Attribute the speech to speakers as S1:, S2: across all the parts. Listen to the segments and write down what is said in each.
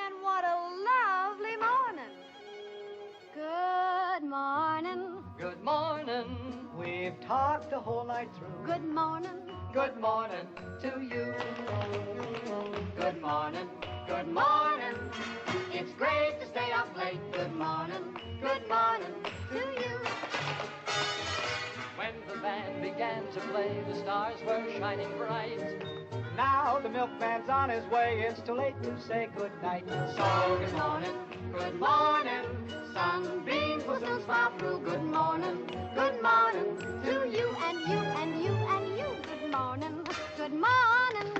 S1: and what a lovely morning. Good morning.
S2: Good morning.
S3: We've talked the whole night through.
S1: Good morning.
S2: Good morning to you.
S3: Good morning.
S2: Good morning. It's great to stay up late.
S1: Good morning. Good morning to you.
S2: When the band began to play, the stars were shining bright.
S3: Now the milkman's on his way. It's too late to say good night.
S2: So good morning, good morning. Sunbeams will soon smile through. Good morning
S1: To you and you and you and you. Good morning. Good morning.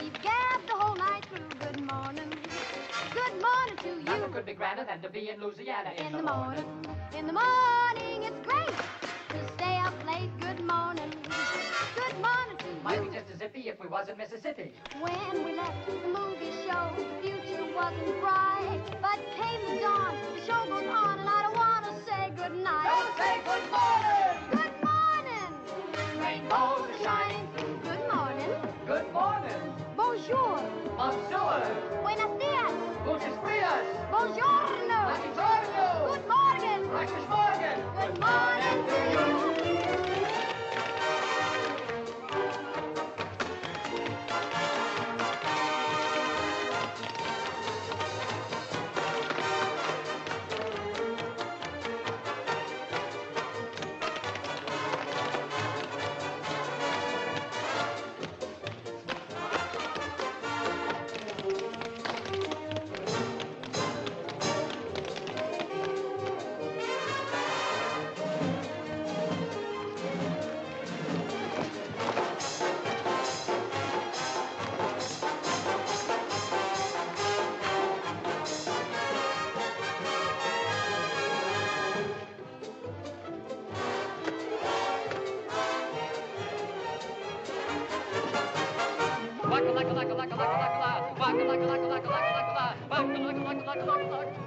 S1: We've gabbed the whole night through. Good morning. Good morning to you.
S2: Nothing could be grander than to be in Louisiana
S1: In the morning. In the morning, it's great to stay up late. Good morning. Good morning to
S2: Might
S1: you.
S2: be just as zippy if we was in Mississippi.
S1: When we left the movie show, the future wasn't bright. But came the dawn, the show goes on, and I don't want to say good night.
S2: Don't say good morning!
S1: Good morning.
S2: Rainbows are shining through.
S1: Good morning.
S2: Good morning.
S1: Bonjour.
S2: Bonjour.
S1: Buenos dias.
S2: Muchas frias.
S1: Buongiorno.
S2: Buongiorno.
S1: Good morning.
S2: Guten Morgen.
S1: Good morning to you.
S2: Waka, laka, laka, laka, laka, laka, laka. Waka, laka, laka, laka, laka, laka, laka. Waka, laka, laka, laka, laka, laka.